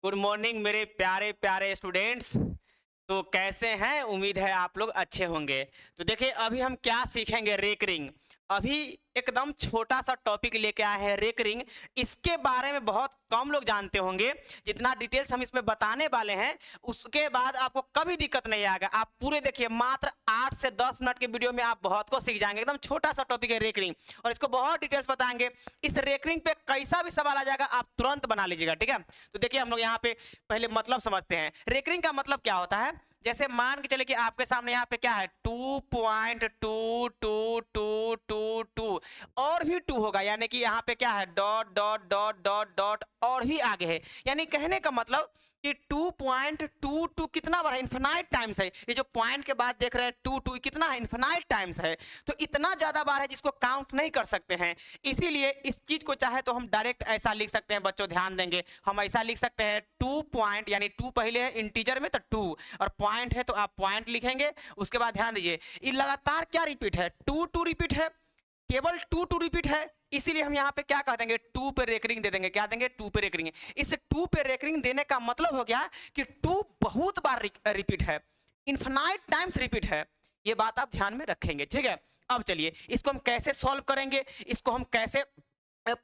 Good morning मेरे प्यारे प्यारे स्टूडेंट्स। तो कैसे हैं? उम्मीद है आप लोग अच्छे होंगे। तो देखिए अभी हम क्या सीखेंगे, रेकरिंग। अभी एकदम छोटा सा टॉपिक लेके आए हैं, रेकरिंग। इसके बारे में बहुत कम लोग जानते होंगे। जितना डिटेल्स हम इसमें बताने वाले हैं उसके बाद आपको कभी दिक्कत नहीं आएगा। आप पूरे देखिए, मात्र 8 से 10 मिनट के वीडियो में आप बहुत कुछ सीख जाएंगे। एकदम छोटा सा टॉपिक है रेकरिंग, और इसको बहुत डिटेल्स बताएंगे। इस रेकरिंग पे कैसा भी सवाल आ जाएगा आप तुरंत बना लीजिएगा, ठीक है। तो देखिए हम लोग यहाँ पे पहले मतलब समझते हैं। रेकरिंग का मतलब क्या होता है। जैसे मान के चले कि आपके सामने यहाँ पे क्या है, 2.2222 और भी 2 होगा, यानी कि यहाँ पे क्या है, dot dot dot dot dot और भी आगे है। यानी कहने का मतलब कि 2.22 कितना बार है, इन्फिनाइट टाइम्स है। ये जो पॉइंट के बाद देख रहे हैं 2 कितना है, इन्फिनाइट टाइम्स है। तो इतना ज्यादा बार है जिसको काउंट नहीं कर सकते हैं। इसीलिए इस चीज को चाहे तो हम डायरेक्ट ऐसा लिख सकते हैं। बच्चों ध्यान देंगे, हम ऐसा लिख सकते हैं 2 पॉइंट, यानी 2 पहले है इंटीजर में तो 2, और पॉइंट है तो आप पॉइंट लिखेंगे। उसके बाद ध्यान दीजिए, ये लगातार क्या रिपीट है, 2 रिपीट है, केवल 2 रिपीट है। इसीलिए हम यहाँ पे क्या कह देंगे, 2 पे रेकरिंग दे देंगे। क्या देंगे, 2 पे रेकरिंग। इस 2 पे रेकरिंग देने का मतलब हो गया कि 2 बहुत बार रिपीट है, इन्फिनाइट टाइम्स रिपीट है। ये बात आप ध्यान में रखेंगे, ठीक है। अब चलिए इसको हम कैसे सॉल्व करेंगे, इसको हम कैसे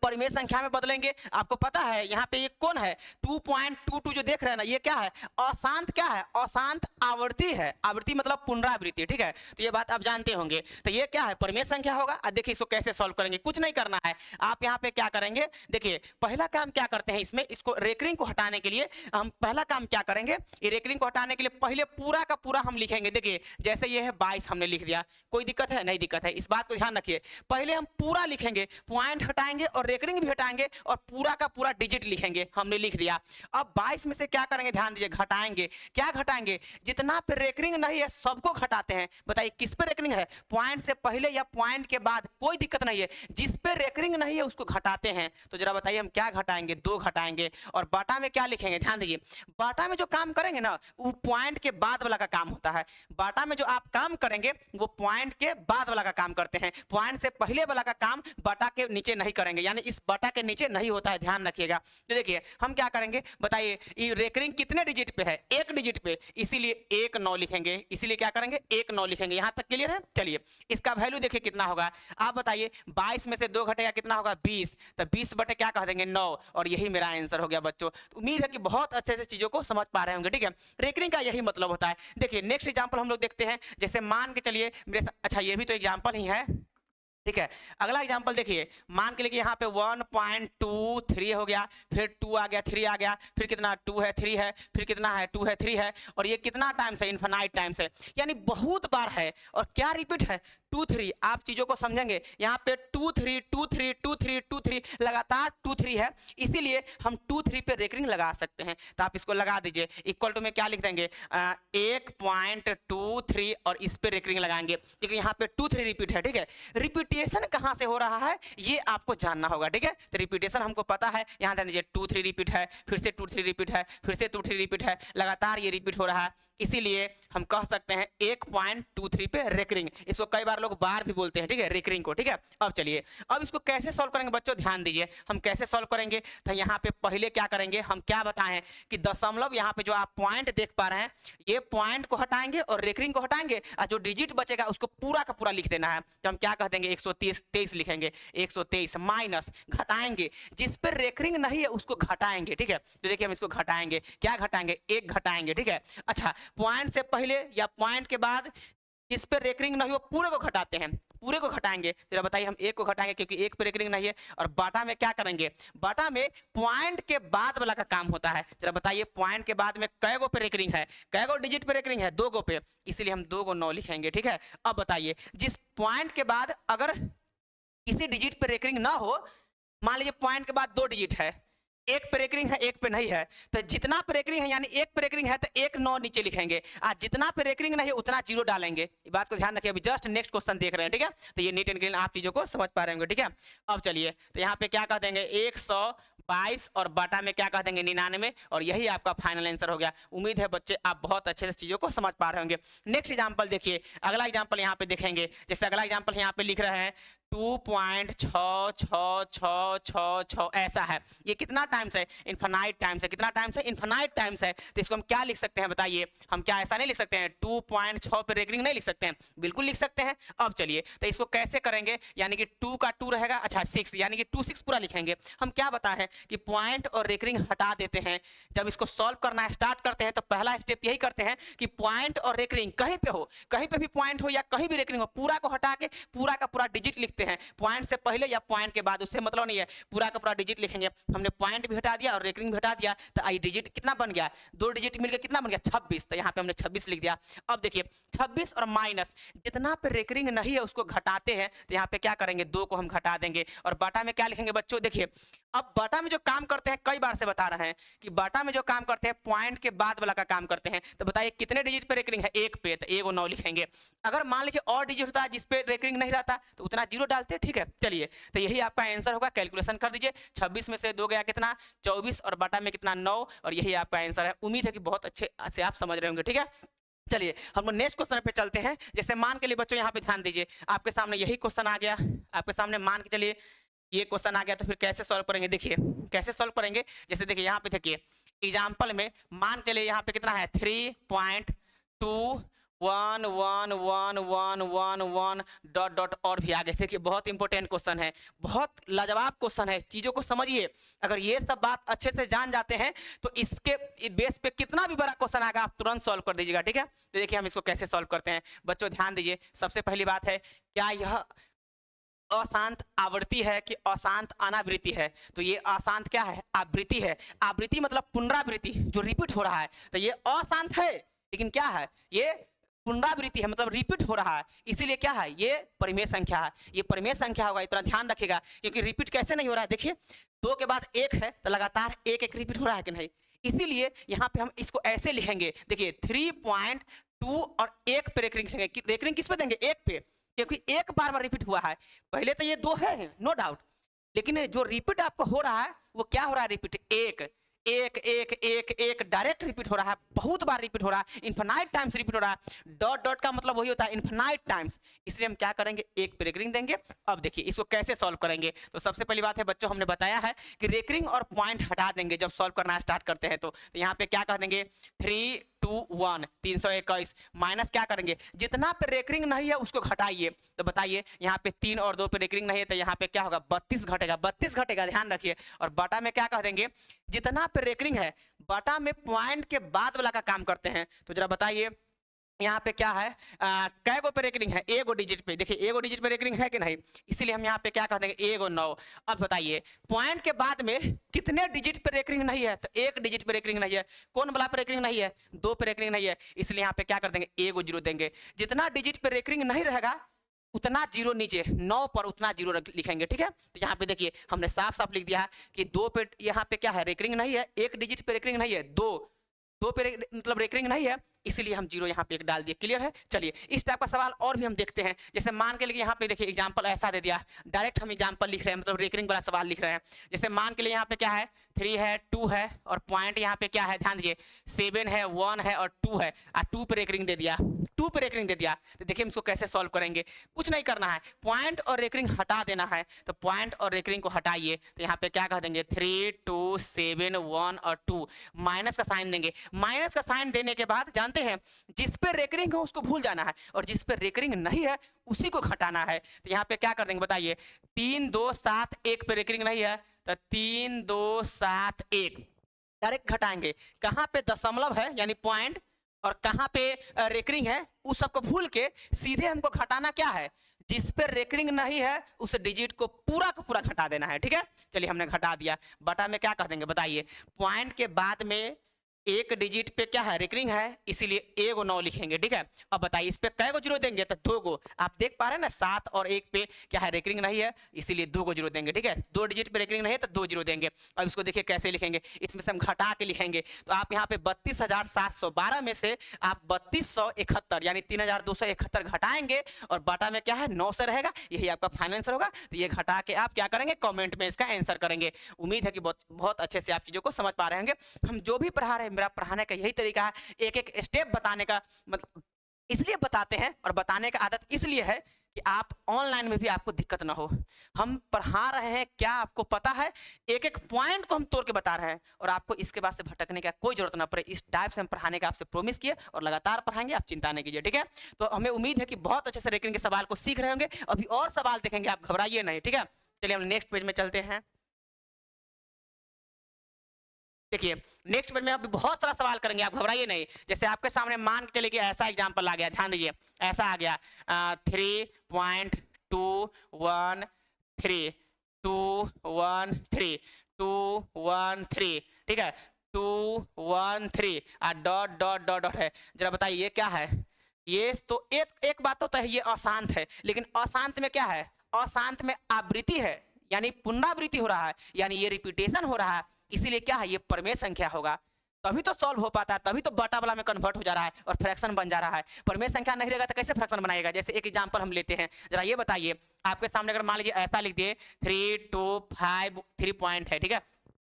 परिमेय संख्या में बदलेंगे। आपको पता है यहाँ पे ये कौन है, 2.22 जो देख रहे हैं ना, ये क्या है, अशांत। क्या है, अशांत आवर्ती है। आवर्ती मतलब पुनरावृत्ति, ठीक है। तो ये बात आप जानते होंगे। तो ये क्या है, परिमेय संख्या होगा। अब देखिए इसको कैसे सॉल्व करेंगे, कुछ नहीं करना है। आप यहाँ पे क्या करेंगे, देखिए पहला काम क्या करते हैं इसमें, इसको रेकरिंग को हटाने के लिए हम पहला काम क्या करेंगे, ये रेकरिंग को हटाने के लिए पहले पूरा का पूरा हम लिखेंगे। देखिए जैसे ये है 22 हमने लिख दिया, कोई दिक्कत है, नहीं दिक्कत है। इस बात को ध्यान रखिए, पहले हम पूरा लिखेंगे, पॉइंट हटाएंगे और रेकरिंग भी हटाएंगे और पूरा का पूरा डिजिट लिखेंगे। हमने लिख दिया। अब 22 में से क्या करेंगे, ध्यान दीजिए, घटाएंगे। क्या घटाएंगे, जितना पे रेकरिंग नहीं है सबको घटाते हैं। बताइए किस पे रेकरिंग है, पॉइंट से पहले या पॉइंट के बाद, कोई दिक्कत नहीं है। जिस पे रेकरिंग नहीं है उसको घटाते हैं। तो जरा बताइए हम क्या घटाएंगे, 2 घटाएंगे। और बाटा में क्या लिखेंगे, ध्यान दीजिए, बाटा में जो काम करेंगे ना वो पॉइंट के बाद वाला का काम होता है। बाटा में जो आप काम करेंगे वो पॉइंट के बाद वाला का काम करते हैं। पॉइंट से पहले वाला का काम बाटा के नीचे नहीं करेंगे, यानी इस बाटा के नीचे नहीं होता है, ध्यान रखिएगा। तो देखिए हम क्या करेंगे, बताइए ये रेकरिंग कितने डिजिट पे है, 1 डिजिट पे, इसीलिए 1 9 लिखेंगे। इसीलिए क्या करेंगे, 1 9 लिखेंगे। यहां तक क्लियर है। चलिए इसका वैल्यू देखिए कितना होगा, आप बताइए। 22 में से 2 घटेगा कितना होगा, 20। तो 20 बटे क्या कह देंगे, 9। और यही मेरा आंसर हो गया बच्चों। तो उम्मीद है कि बहुत अच्छे से चीजों को समझ पा रहे होंगे, ठीक है। रेकरिंग का यही मतलब होता है। देखिए नेक्स्ट एग्जांपल हम लोग देखते हैं। जैसे मान के चलिए मेरे, अच्छा ये भी तो एग्जांपल ही है, ठीक है। अगला एग्जांपल देखिए, मान के लिए यहाँ पे 1.23 हो गया, फिर 2 आ गया, 3 आ गया, फिर कितना 2 है, 3 है, फिर कितना है 2 है, 3 है, और ये कितना टाइम्स है, इनफाइनाइट टाइम्स है, यानी बहुत बार है। और क्या रिपीट है, 2 3। आप चीजों को समझेंगे, यहाँ पे 2 3 2 3 2 3 2 3 लगातार 2 3 है, इसीलिए हम 2 3 पे रेकरिंग लगा सकते हैं। तो आप इसको लगा दीजिए, इक्वल टू में क्या लिख देंगे, 1.23 और इस पे रेकरिंग लगाएंगे, क्योंकि यहाँ पे 2 3 रिपीट है, ठीक है। रिपीटेशन कहां से हो रहा है ये आपको जानना होगा, ठीक है। तो रिपीटेशन हमको पता है, यहां ध्यान दीजिए, 2 3 रिपीट है, फिर से 2 3 रिपीट है, फिर से 2 3 रिपीट है, लगातार ये रिपीट हो रहा है। इसीलिए हम कह सकते हैं 1.23 पे रेकरिंग। इसको कई बार लोग बार भी बोलते हैं, ठीक है, रेकरिंग को, ठीक है। अब चलिए अब इसको कैसे सॉल्व करेंगे बच्चों, ध्यान दीजिए हम कैसे सॉल्व करेंगे। तो यहाँ पे पहले क्या करेंगे, हम क्या बताएं कि दशमलव, यहाँ पे जो आप पॉइंट देख पा रहे हैं, ये पॉइंट को हटाएंगे और रेकरिंग को हटाएंगे, और जो डिजिट बचेगा उसको पूरा का पूरा लिख देना है। तो हम क्या कह देंगे, 123 लिखेंगे। 123 माइनस, घटाएंगे, जिस पर रेकरिंग नहीं है उसको घटाएंगे, ठीक है। तो देखिए हम इसको घटाएंगे, क्या घटाएंगे, 1 घटाएंगे, ठीक है। अच्छा, पॉइंट से पहले या पॉइंट के बाद इस पे रेकरिंग नहीं हो पूरे को घटाते हैं, पूरे को घटाएंगे। तो बताइए हम 1 को घटाएंगे क्योंकि 1 पे रेकरिंग नहीं है। और बाटा में क्या करेंगे, बाटा में पॉइंट के बाद वाला का काम होता है। जरा बताइए पॉइंट के बाद में कै गो पे रेकरिंग है, कै गो डिजिट पे रेकरिंग है, 2 गो पे, इसीलिए हम 2 को 9 लिखेंगे, ठीक है। अब बताइए जिस पॉइंट के बाद अगर किसी डिजिट पे रेकरिंग ना हो, मान लीजिए पॉइंट के बाद 2 डिजिट है, 1 पे रेकरिंग है 1 पे नहीं है, तो जितना पे रेकरिंग है, यानी 1 पे रेकरिंग है तो 1 9 नीचे लिखेंगे, और जितना पे रेकरिंग नहीं है उतना 0 डालेंगे। ये बात को ध्यान रखिए, अभी जस्ट नेक्स्ट क्वेश्चन देख रहे हैं, ठीक है। तो ये नीट एंड क्लीन आप चीजों को समझ पा रहे होंगे, ठीक है। अब चलिए तो यहाँ पे क्या कह देंगे, 122 और बाटा में क्या कह देंगे, 99, और यही आपका फाइनल आंसर हो गया। उम्मीद है बच्चे आप बहुत अच्छे से चीजों को समझ पा रहे होंगे। नेक्स्ट एग्जाम्पल देखिए, अगला एग्जाम्पल यहाँ पे देखेंगे। जैसे अगला एग्जाम्पल यहाँ पे लिख रहे हैं 2.666666 ऐसा है। ये कितना टाइम्स है? इनफाइनाइट टाइम्स है। कितना टाइम्स है? इनफाइनाइट टाइम्स है। तो इसको हम क्या लिख सकते हैं बताइए? हम क्या ऐसा नहीं लिख सकते हैं 2.6 पे रेकरिंग नहीं लिख सकते हैं? बिल्कुल लिख सकते हैं। अब चलिए तो इसको कैसे करेंगे, यानी कि 2 का 2 रहेगा, अच्छा 6 यानी कि 2 6 पूरा लिखेंगे। हम क्या बताए हैं कि पॉइंट और रेकरिंग हटा देते हैं। जब इसको सॉल्व करना स्टार्ट करते हैं तो पहला स्टेप यही करते हैं कि पॉइंट और रेकरिंग कहीं पे हो, कहीं पे भी पॉइंट हो या कहीं भी रेकरिंग हो, पूरा को हटा के पूरा का पूरा डिजिट लिखते हैं। पॉइंट से पहले या पॉइंट के बाद उससे मतलब नहीं है, पूरा का पूरा डिजिट लिखेंगे। हमने पॉइंट भी हटा दिया और रेकरिंग भी हटा दिया, तो आई डिजिट कितना बन गया? 2 डिजिट मिलकर कितना बन गया? 26। तो यहाँ पे हमने 26 लिख दिया। अब देखिए 26 और माइनस जितना पे रेकरिंग नहीं है उसको घटाते हैं, तो यहाँ पे क्या करेंगे? 2 को हम घटा देंगे और बाटा में क्या लिखेंगे बच्चों? देखिए अब बाटा में जो काम करते हैं, कई बार से बता रहे हैं कि बाटा में जो काम करते हैं पॉइंट के बाद वाला का काम करते हैं। तो बताइए कितने डिजिट पे रेकरिंग है? 1 पे, तो 1 और 9 लिखेंगे। अगर मान लीजिए और डिजिट होता है जिस पे रेकरिंग नहीं रहता तो उतना 0 डालते हैं। ठीक है, चलिए तो यही आपका आंसर होगा। कैलकुलेशन कर दीजिए। 26 में से 2 गया कितना? 24 और बाटा में कितना? 9, और यही आपका आंसर है। उम्मीद है कि बहुत अच्छे से आप समझ रहे होंगे। ठीक है, चलिए हम लोग नेक्स्ट क्वेश्चन पे चलते हैं। जैसे मान के लिए बच्चों यहाँ पे ध्यान दीजिए, आपके सामने यही क्वेश्चन आ गया, आपके सामने मान के चलिए ये क्वेश्चन आ गया, तो फिर कैसे सॉल्व करेंगे? देखिए कैसे सॉल्व करेंगे। जैसे देखिए यहाँ पे देखिए एग्जाम्पल में मान के लिए यहाँ पे कितना है? 3.2111111 डॉट डॉट और भी आगे। देखिए बहुत इंपॉर्टेंट क्वेश्चन है, बहुत लाजवाब क्वेश्चन है। चीजों को समझिए, अगर ये सब बात अच्छे से जान जाते हैं तो इसके बेस पे कितना भी बड़ा क्वेश्चन आएगा आप तुरंत सॉल्व कर दीजिएगा। ठीक है, तो देखिए हम इसको कैसे सॉल्व करते हैं बच्चों, ध्यान दीजिए। सबसे पहली बात है, क्या यह अशांत आवृत्ति है कि अशांत अनावृत्ति है? तो ये अशांत क्या है? आवृत्ति है। आवृत्ति मतलब पुनरावृत्ति, जो रिपीट हो रहा है। तो ये अशांत है लेकिन क्या है? ये पुनरावृत्ति है, मतलब रिपीट हो रहा है, इसीलिए क्या है? ये परिमेय संख्या है। ये परिमेय संख्या होगा, इतना ध्यान रखिएगा, क्योंकि रिपीट कैसे नहीं हो रहा है? देखिए 2 के बाद 1 है तो लगातार 1 1 रिपीट हो रहा है कि नहीं? इसीलिए यहाँ पे हम इसको ऐसे लिखेंगे। देखिए 3.2 और 1 पे रेकरिंग लिखेंगे। रेकरिंग किस पे देंगे? 1 पे, क्योंकि 1 बार बार रिपीट हुआ है। पहले तो ये 2 है नो डाउट, लेकिन जो रिपीट आपको हो रहा है वो क्या हो रहा है? रिपीट 1 1 1 1 1 डायरेक्ट रिपीट हो रहा है, बहुत बार रिपीट हो रहा है, इनफाइनाइट टाइम्स रिपीट हो रहा है। डॉट डॉट का मतलब वही होता है इनफाइनाइट टाइम्स, इसलिए हम क्या करेंगे? 1 पे रेकरिंग देंगे। अब देखिए इसको कैसे सॉल्व करेंगे। तो सबसे पहली बात है बच्चों, हमने बताया है कि रेकरिंग और पॉइंट हटा देंगे जब सॉल्व करना स्टार्ट करते हैं। तो यहाँ पे क्या कर देंगे? 321 321 माइनस क्या करेंगे? जितना पे रेकरिंग नहीं है उसको घटाइए। तो बताइए यहाँ पे 3 और 2 पे रेकरिंग नहीं है, तो यहाँ पे क्या होगा? 32 घटेगा, 32 घटेगा, ध्यान रखिए। और बटा में क्या कह देंगे? जितना पे रेकरिंग है, बटा में पॉइंट के बाद वाला का काम करते हैं। तो जरा बताइए यहाँ पे क्या है? कै गो पे रेकरिंग है? एगो डिजिट पे। देखिए एगो डिजिट पे रेकरिंग है कि नहीं? इसीलिए हम यहाँ पे क्या कह देंगे? एगो 9। अब बताइए पॉइंट के बाद में कितने डिजिट पे रेकरिंग नहीं है? तो 1 डिजिट पे रेकरिंग नहीं है। कौन वाला पे रेकरिंग नहीं है? 2 पे रेकरिंग नहीं है, इसलिए यहाँ पे क्या कर देंगे? एगो 0 देंगे। जितना डिजिट पे रेकरिंग नहीं रहेगा उतना 0 नीचे, 9 पर उतना 0 लिखेंगे। ठीक है, तो यहाँ पे देखिए हमने साफ साफ लिख दिया है कि 2 पे यहाँ पे क्या है? रेकरिंग नहीं है। 1 डिजिट पे रेकरिंग नहीं है, 2 पे मतलब रेकरिंग नहीं है, इसलिए हम 0 यहाँ पे 1 डाल दिए। क्लियर है? चलिए इस टाइप का सवाल और भी हम देखते हैं। जैसे मान के लिए यहाँ पे देखिए एग्जांपल ऐसा दे दिया, डायरेक्ट हम एग्जांपल लिख रहे हैं, मतलब रेकरिंग वाला सवाल लिख रहे हैं। जैसे मान के लिए यहाँ पे क्या है? 3 है, 2 है, और पॉइंट यहाँ पे क्या है? ध्यान दीजिए 7 है, 1 है और 2 है, और 2 पे रेकरिंग दे दिया, 2 पे रेकरिंग दे दिया। तो देखिए हम इसको कैसे सॉल्व करेंगे। कुछ नहीं करना है, पॉइंट और रेकरिंग हटा देना है। तो पॉइंट और रेकरिंग को हटाइए, तो यहाँ पे क्या कह देंगे? 3 2 7 1 और 2, माइनस का साइन देंगे। माइनस का साइन देने के बाद जानते हैं जिस पे रेकरिंग है उसको भूल जाना है, और जिस पे रेकरिंग नहीं है उसी को घटाना है। तो यहाँ पे क्या कर देंगे बताइए? 3 2 7 1 पे रेकरिंग नहीं है, तो 3 2 7 1 डायरेक्ट घटाएंगे। कहाँ पे दशमलव है यानी पॉइंट, और कहाँ पे रेकरिंग है, उस सबको भूल के सीधे हमको घटाना क्या है? जिस पे रेकरिंग नहीं है उस डिजिट को पूरा का पूरा घटा देना है। ठीक है, चलिए हमने घटा दिया। बटा में क्या कह देंगे बताइए? पॉइंट के बाद में 1 डिजिट पे क्या है? रेकरिंग है, इसीलिए एगो 9 लिखेंगे। ठीक है, अब बताइए इस पे कै गो 0 देंगे? तो 2 गो। आप देख पा रहे हैं ना 7 और 1 पे क्या है? रेकरिंग नहीं है, इसीलिए 2 गो 0 देंगे। ठीक है, 2 डिजिट पे रेकरिंग नहीं है तो 2 0 देंगे। अब इसको देखिए कैसे लिखेंगे, इसमें से हम घटा के लिखेंगे। तो आप यहाँ पे 32,712 में से आप 3271 यानी 3271 घटाएंगे, और बटा में क्या है? 9 से रहेगा, यही आपका फाइनल आंसर होगा। तो ये घटा के आप क्या करेंगे? कॉमेंट में इसका आंसर करेंगे। उम्मीद है कि बहुत अच्छे से आप चीजों को समझ पा रहे होंगे। हम जो भी पढ़ा रहे हैं, मेरा पढ़ाने का यही तरीका है, एक एक स्टेप बताने का, मतलब इसलिए बताते हैं और बताने का आदत इसलिए है कि आप ऑनलाइन में भी आपको दिक्कत ना हो। हम पढ़ा रहे हैं, क्या आपको पता है, एक एक पॉइंट को हम तोड़ के बता रहे हैं और आपको इसके बाद से भटकने का कोई जरूरत ना पड़े। इस टाइप से हम पढ़ाने का आपसे प्रॉमिस किए और लगातार पढ़ाएंगे, आप चिंता नहीं कीजिए, ठीक है। तो हमें उम्मीद है कि बहुत अच्छे से रेकरिंग के सवाल को सीख रहे होंगे। अभी और सवाल देखेंगे, आप घबराइए नहीं, ठीक है। चलिए हम नेक्स्ट पेज में चलते हैं। देखिए नेक्स्ट पेज में अभी बहुत सारा सवाल करेंगे, आप घबराइए नहीं। जैसे आपके सामने मान के चलिए कि ऐसा एग्जांपल आ गया, ध्यान दीजिए, ऐसा आ गया 3.213 213 213, ठीक है, 213 डॉट डॉट डॉट डॉट है। जरा बताइए ये क्या है? ये तो एक बात तो है, ये अशांत है, लेकिन अशांत में क्या है? अशांत में आवृत्ति है, यानी पुनरावृत्ति हो रहा है, यानी ये रिपीटेशन हो रहा है, इसीलिए क्या है, ये परमेय संख्या होगा, तभी तो सॉल्व हो पाता है, तभी तो बटा वाला में कन्वर्ट हो जा रहा है और फ्रैक्शन बन जा रहा है। परमेय संख्या नहीं रहेगा तो कैसे फ्रैक्शन बनाएगा? जैसे एक एग्जांपल हम लेते हैं, जरा ये बताइए, आपके सामने अगर मान लीजिए ऐसा लिख दिए 3 पॉइंट है, ठीक है,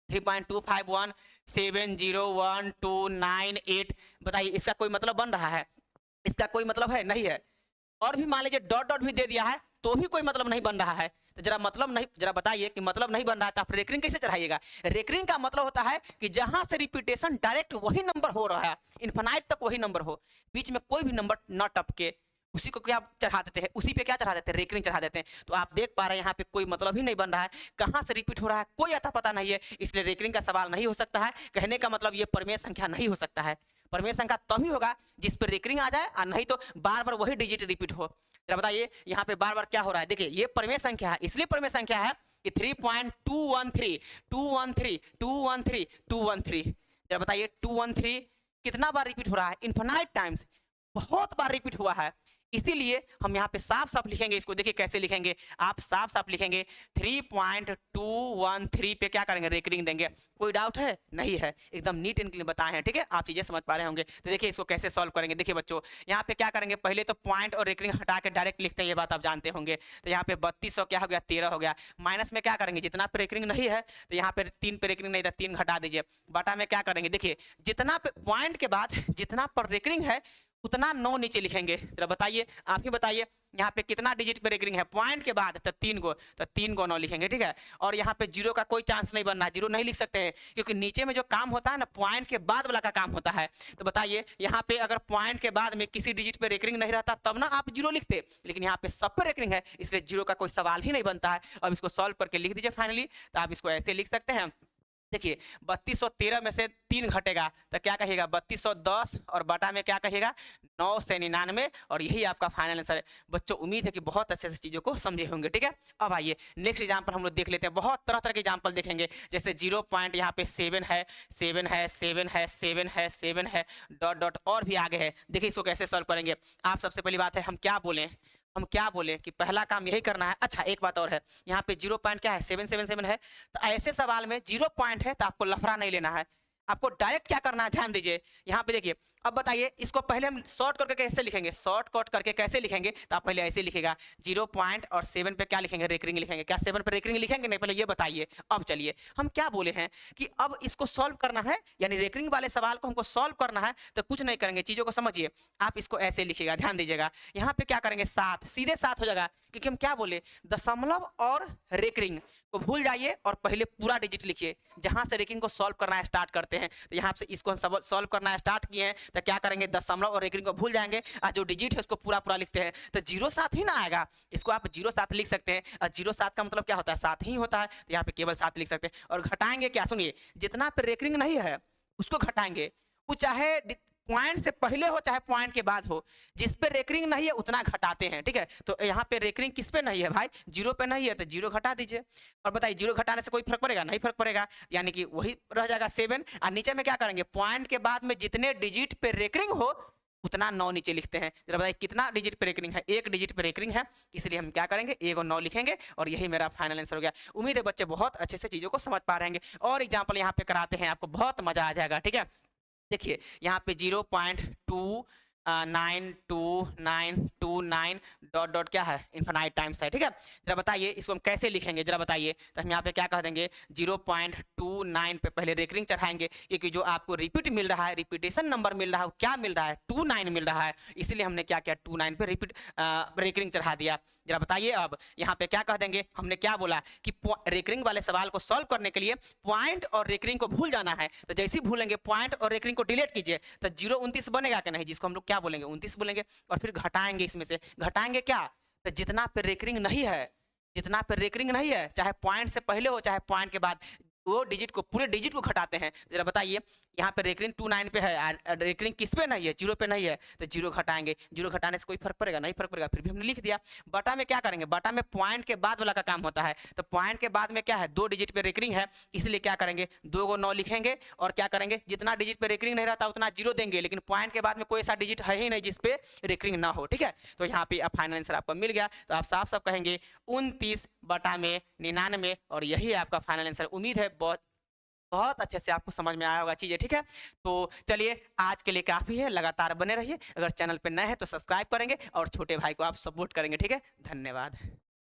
3.251701298, बताइए इसका कोई मतलब बन रहा है? इसका कोई मतलब है? नहीं है। और भी मान लीजिए डॉट डॉट भी दे दिया है तो भी कोई मतलब नहीं बन रहा है। तो जरा मतलब नहीं, जरा बताइए कि मतलब नहीं बन रहा है तो आप रेकरिंग कैसे चढ़ाइएगा? रेकरिंग का मतलब होता है कि जहां से रिपीटेशन डायरेक्ट वही नंबर हो रहा है, इन्फिनाइट तक वही नंबर हो, बीच में कोई भी नंबर न टपके, उसी को क्या चढ़ा देते हैं, उसी पे क्या चढ़ा देते हैं, रेकरिंग चढ़ा देते हैं। तो आप देख पा रहे हैं यहाँ पे कोई मतलब ही नहीं बन रहा है, कहाँ से रिपीट हो रहा है कोई अता पता नहीं है, इसलिए रेकरिंग का सवाल नहीं हो सकता है। कहने का मतलब ये परमेय संख्या नहीं हो सकता है। परमेय संख्या तभी होगा जिस पर रेकरिंग आ जाए और नहीं तो बार बार वही डिजिट रिपीट हो। जरा बताइए यहाँ पे बार बार क्या हो रहा है? देखिए ये परमेय संख्या है, इसलिए परमेय संख्या है कि 3.213 213 213 213। जरा बताइए 213 कितना बार रिपीट हो रहा है? इन्फिनाइट टाइम्स, बहुत बार रिपीट हुआ है, इसीलिए हम यहाँ पे साफ साफ लिखेंगे इसको। देखिए कैसे लिखेंगे, आप साफ साफ लिखेंगे 3.213 पे क्या करेंगे, रेकरिंग देंगे। कोई डाउट है? नहीं है, एकदम नीट एंड क्लीन बताए हैं, ठीक है, आप चीजें समझ पा रहे होंगे। तो देखिए इसको कैसे सॉल्व करेंगे। देखिए बच्चों यहाँ पे क्या करेंगे, पहले तो पॉइंट और रेकरिंग हटा के डायरेक्ट लिखते हैं, ये बात आप जानते होंगे। तो यहाँ पे 3200 क्या हो गया, 13 हो गया। माइनस में क्या करेंगे, जितना पे रेकरिंग नहीं है तो यहाँ पे 3 पे रेकरिंग नहीं था, 3 घटा दीजिए। बटा में क्या करेंगे, देखिए जितना पे पॉइंट के बाद जितना पर रेकरिंग है उतना 9 नीचे लिखेंगे। जरा बताइए, आप ही बताइए यहाँ पे कितना डिजिट पे रेकरिंग है पॉइंट के बाद? तो 3 गो, तो 3 गो 9 लिखेंगे, ठीक है। और यहाँ पे जीरो का कोई चांस नहीं बनना, जीरो नहीं लिख सकते हैं क्योंकि नीचे में जो काम होता है ना पॉइंट के बाद वाला का काम होता है। तो बताइए यहाँ पे अगर पॉइंट के बाद में किसी डिजिट पे रेकरिंग नहीं रहता तब ना आप जीरो लिखते, लेकिन यहाँ पे सब पे रेकरिंग है इसलिए जीरो का कोई सवाल ही नहीं बनता है। अब इसको सॉल्व करके लिख दीजिए फाइनली। तो आप इसको ऐसे लिख सकते हैं, देखिए 3213 में से 3 घटेगा तो क्या कहिएगा, 3210, और बटा में क्या कहिएगा, 9 से 99, और यही आपका फाइनल आंसर है। बच्चों उम्मीद है कि बहुत अच्छे से चीजों को समझे होंगे, ठीक है। अब आइए नेक्स्ट एग्जांपल हम लोग देख लेते हैं, बहुत तरह तरह के एग्जांपल देखेंगे। जैसे 0 पॉइंट यहाँ पे 7 है 7 है 7 है 7 है 7 है डॉट डॉट और भी आगे है। देखिए इसको कैसे सॉल्व करेंगे। आप सबसे पहली बात है हम क्या बोलें, हम क्या बोले कि पहला काम यही करना है। अच्छा एक बात और है, यहाँ पे 0 पॉइंट क्या है, 777 है, तो ऐसे सवाल में 0 पॉइंट है तो आपको लफड़ा नहीं लेना है, आपको डायरेक्ट क्या करना है, ध्यान दीजिए यहाँ पे देखिए। अब बताइए इसको पहले हम शॉर्ट करके कैसे लिखेंगे, शॉर्ट कट करके कैसे लिखेंगे, तो आप पहले ऐसे लिखेगा 0 पॉइंट और 7 पे क्या लिखेंगे, रेकरिंग लिखेंगे। क्या 7 पे रेकरिंग लिखेंगे? नहीं, पहले ये बताइए। अब चलिए हम क्या बोले हैं कि अब इसको सॉल्व करना है, यानी रेकरिंग वाले सवाल को हमको सॉल्व करना है, तो कुछ नहीं करेंगे, चीजों को समझिए। आप इसको ऐसे लिखिएगा, ध्यान दीजिएगा, यहाँ पे क्या करेंगे 7, सीधे 7 हो जाएगा, क्योंकि हम क्या बोले, दशमलव और रेकरिंग को भूल जाइए और पहले पूरा डिजिट लिखिए। जहां से रेकरिंग को सॉल्व करना है स्टार्ट करते हैं, तो यहाँ से इसको सॉल्व करना स्टार्ट किए हैं तो क्या करेंगे, दशमलव और रेकरिंग को भूल जाएंगे और जो डिजिट है उसको पूरा पूरा लिखते हैं, तो 07 ही ना आएगा। इसको आप 07 लिख सकते हैं, और 07 का मतलब क्या होता है, 7 ही होता है, तो यहाँ पे केवल 7 लिख सकते हैं। और घटाएंगे क्या, सुनिए, जितना पे रेकरिंग नहीं है उसको घटाएंगे, वो चाहे पॉइंट से पहले हो चाहे पॉइंट के बाद हो, जिस पे रेकरिंग नहीं है उतना घटाते हैं, ठीक है। तो यहाँ पे रेकरिंग किस पे नहीं है भाई, 0 पे नहीं है तो 0 घटा दीजिए। और बताइए 0 घटाने से कोई फर्क पड़ेगा? नहीं फर्क पड़ेगा, यानी कि वही रह जाएगा 7। और नीचे में क्या करेंगे, पॉइंट के बाद में जितने डिजिट पे रेकरिंग हो उतना 9 नीचे लिखते हैं। जरा बताइए कितना डिजिट पे रेकरिंग है, 1 डिजिट पे रेकरिंग है, इसलिए हम क्या करेंगे 1 और 9 लिखेंगे, और यही मेरा फाइनल आंसर हो गया। उम्मीद है बच्चे बहुत अच्छे से चीजों को समझ पा रहे हैं। और एग्जाम्पल यहाँ पे कराते हैं, आपको बहुत मजा आ जाएगा, ठीक है। देखिए यहाँ पे 0.29229 डॉट डॉट क्या है, इन्फिनाइट टाइम्स है, ठीक है। जरा बताइए इसको हम कैसे लिखेंगे, जरा बताइए। तो हम यहाँ पे क्या कह देंगे, 0.29 पे पहले रेकरिंग चढ़ाएंगे, क्योंकि जो आपको रिपीट मिल रहा है, रिपीटेशन नंबर मिल रहा है, क्या मिल रहा है, 29 मिल रहा है, इसलिए हमने क्या किया 29 पे रिपीट रेकरिंग चढ़ा दिया। जरा बताइए अब यहाँ पे क्या कह देंगे, हमने क्या बोला कि रेकरिंग वाले सवाल को सॉल्व करने के लिए पॉइंट और रेकरिंग को भूल जाना है, तो जैसे ही भूलेंगे पॉइंट और रेकरिंग को डिलीट कीजिए तो 029 बनेगा कि नहीं, जिसको हम लोग क्या बोलेंगे 29 बोलेंगे, और फिर घटाएंगे, इसमें से घटाएंगे क्या, तो जितना पे रेकरिंग नहीं है, जितना पे रेकरिंग नहीं है, चाहे पॉइंट से पहले हो चाहे पॉइंट के बाद, वो डिजिट को, पूरे डिजिट को घटाते हैं। जरा बताइए यहाँ पे रेकरिंग 29 पे है, रेकरिंग किस पे नहीं है, 0 पे नहीं है, तो 0 घटाएंगे, 0 घटाने से कोई फर्क पड़ेगा, नहीं फर्क पड़ेगा, फिर भी हमने लिख दिया। बटा में क्या करेंगे, बटा में पॉइंट के बाद वाला का काम होता है, तो पॉइंट के बाद में क्या है, 2 डिजिट पे रेकरिंग है, इसलिए क्या करेंगे 2 को 9 लिखेंगे, और क्या करेंगे जितना डिजिट पे रेकरिंग नहीं रहता उतना 0 देंगे, लेकिन पॉइंट के बाद में कोई ऐसा डिजिट है ही नहीं जिसपे रेकरिंग ना हो, ठीक है। तो यहाँ पे अब फाइनल आंसर आपको मिल गया, तो आप साफ साफ कहेंगे 29 बटा में 99, और यही आपका फाइनल आंसर। उम्मीद है बहुत अच्छे से आपको समझ में आया होगा चीजें, ठीक है। तो चलिए आज के लिए काफी है, लगातार बने रहिए, अगर चैनल पे नए हैं तो सब्सक्राइब करेंगे और छोटे भाई को आप सपोर्ट करेंगे, ठीक है। धन्यवाद।